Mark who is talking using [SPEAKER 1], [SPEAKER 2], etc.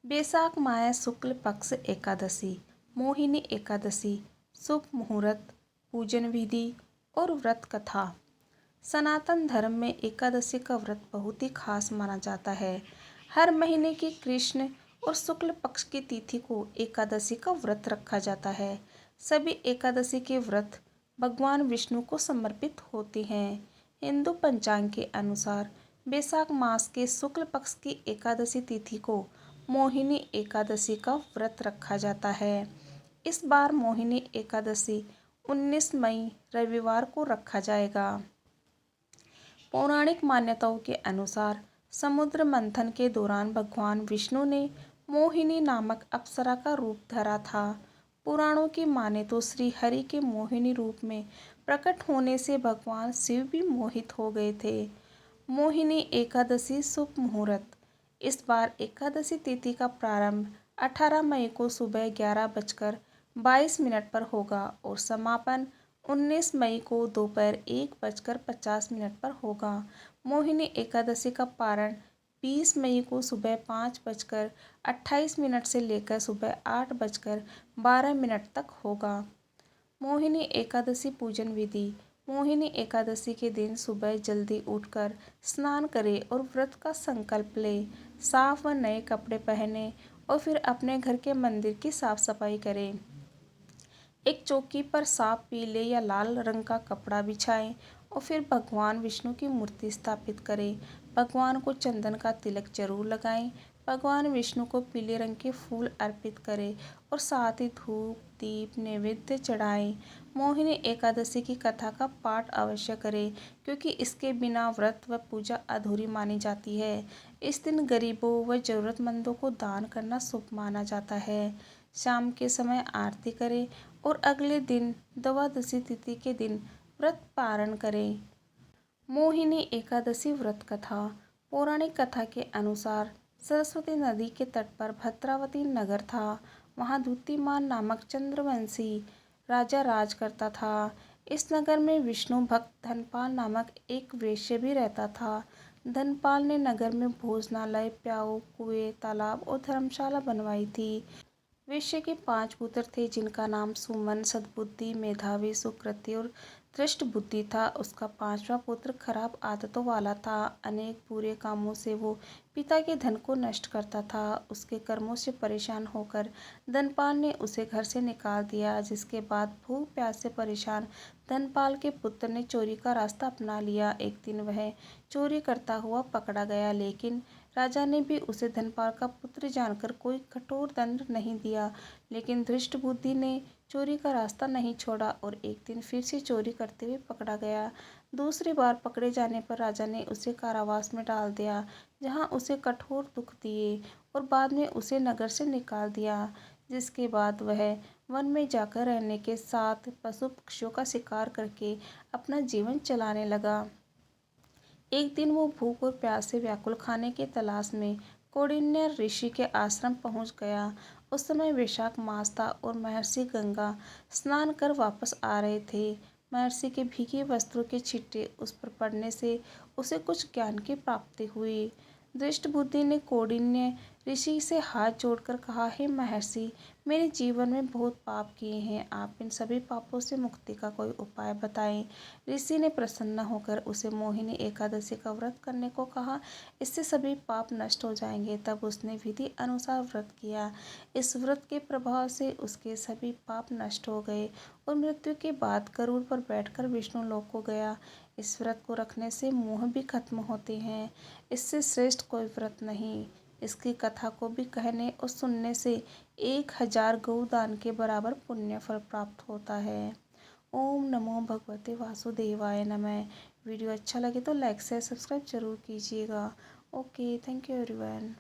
[SPEAKER 1] बैसाख माह शुक्ल पक्ष एकादशी, मोहिनी एकादशी, शुभ मुहूर्त, पूजन विधि और व्रत कथा। सनातन धर्म में एकादशी का व्रत बहुत ही खास माना जाता है। हर महीने की कृष्ण और शुक्ल पक्ष की तिथि को एकादशी का व्रत रखा जाता है। सभी एकादशी के व्रत भगवान विष्णु को समर्पित होते हैं। हिंदू पंचांग के अनुसार बैसाख मास के शुक्ल पक्ष की एकादशी तिथि को मोहिनी एकादशी का व्रत रखा जाता है। इस बार मोहिनी एकादशी 19 मई रविवार को रखा जाएगा। पौराणिक मान्यताओं के अनुसार समुद्र मंथन के दौरान भगवान विष्णु ने मोहिनी नामक अप्सरा का रूप धरा था। पुराणों की माने तो श्री हरि के मोहिनी रूप में प्रकट होने से भगवान शिव भी मोहित हो गए थे। मोहिनी एकादशी शुभ मुहूर्त। इस बार एकादशी तिथि का प्रारंभ 18 मई को सुबह 11:22 पर होगा और समापन 19 मई को दोपहर 1:50 पर होगा। मोहिनी एकादशी का पारण 20 मई को सुबह 5:28 से लेकर सुबह 8:12 तक होगा। मोहिनी एकादशी पूजन विधि। मोहिनी एकादशी के दिन सुबह जल्दी उठकर स्नान करें और व्रत का संकल्प लें। साफ व नए कपड़े पहनें और फिर अपने घर के मंदिर की साफ सफाई करें। एक चौकी पर साफ पीले या लाल रंग का कपड़ा बिछाएं और फिर भगवान विष्णु की मूर्ति स्थापित करें। भगवान को चंदन का तिलक जरूर लगाएं। भगवान विष्णु को पीले रंग के फूल अर्पित करें और साथ ही धूप दीप नैवेद्य चढ़ाएं। मोहिनी एकादशी की कथा का पाठ अवश्य करें क्योंकि इसके बिना व्रत व पूजा अधूरी मानी जाती है। इस दिन गरीबों व जरूरतमंदों को दान करना शुभ माना जाता है। शाम के समय आरती करें और अगले दिन द्वादशी तिथि के दिन व्रत पारण करें। मोहिनी एकादशी व्रत कथा। पौराणिक कथा के अनुसार सरस्वती नदी के तट पर भद्रावती नगर था। वहाँ द्युतिमान नामक चंद्रवंशी राजा राज करता था। इस नगर में विष्णु भक्त धनपाल नामक एक वैश्य भी रहता था। धनपाल ने नगर में भोजनालय, प्याऊ, कुएं, तालाब और धर्मशाला बनवाई थी। वैश्य के 5 पुत्र थे जिनका नाम सुमन, सद्बुद्धि, मेधावी, सुकृति और दृष्ट बुद्धि था। उसका 5वां पुत्र खराब आदतों वाला था। अनेक बुरे कामों से वो पिता के धन को नष्ट करता था। उसके कर्मों से परेशान होकर धनपाल ने उसे घर से निकाल दिया, जिसके बाद भूख प्यास से परेशान धनपाल के पुत्र ने चोरी का रास्ता अपना लिया। एक दिन वह चोरी करता हुआ पकड़ा गया, लेकिन राजा ने भी उसे धनपाल का पुत्र जानकर कोई कठोर दंड नहीं दिया। लेकिन धृष्ट बुद्धि ने चोरी का रास्ता नहीं छोड़ा और एक दिन फिर से चोरी करते हुए पकड़ा गया। दूसरी बार पकड़े जाने पर राजा ने उसे कारावास में डाल दिया, जहां उसे कठोर दुख दिए और बाद में उसे नगर से निकाल दिया। जिसके बाद वह वन में जाकर रहने के साथ पशु पक्षियों का शिकार करके अपना जीवन चलाने लगा। एक दिन वो भूख और प्यास से व्याकुल खाने की तलाश में कौंडिन्य ऋषि के आश्रम पहुंच गया। उस समय वैशाख मास था और महर्षि गंगा स्नान कर वापस आ रहे थे। महर्षि के भीगे वस्त्रों के छिट्टे उस पर पड़ने से उसे कुछ ज्ञान की प्राप्ति हुई। दृष्ट बुद्धि ने कौंडिन्य ऋषि से हाथ जोड़कर कहा, हे महर्षि, मेरे जीवन में बहुत पाप किए हैं, आप इन सभी पापों से मुक्ति का कोई उपाय बताएं। ऋषि ने प्रसन्न होकर उसे मोहिनी एकादशी का व्रत करने को कहा, इससे सभी पाप नष्ट हो जाएंगे। तब उसने विधि अनुसार व्रत किया। इस व्रत के प्रभाव से उसके सभी पाप नष्ट हो गए और मृत्यु के बाद गरुड़ पर बैठकर विष्णु लोक को गया। इस व्रत को रखने से मोह भी खत्म होते हैं। इससे श्रेष्ठ कोई व्रत नहीं। इसकी कथा को भी कहने और सुनने से 1000 गौदान के बराबर पुण्य फल प्राप्त होता है। ओम नमो भगवते वासुदेवाय नमः। वीडियो अच्छा लगे तो लाइक से सब्सक्राइब जरूर कीजिएगा। Okay, thank you everyone.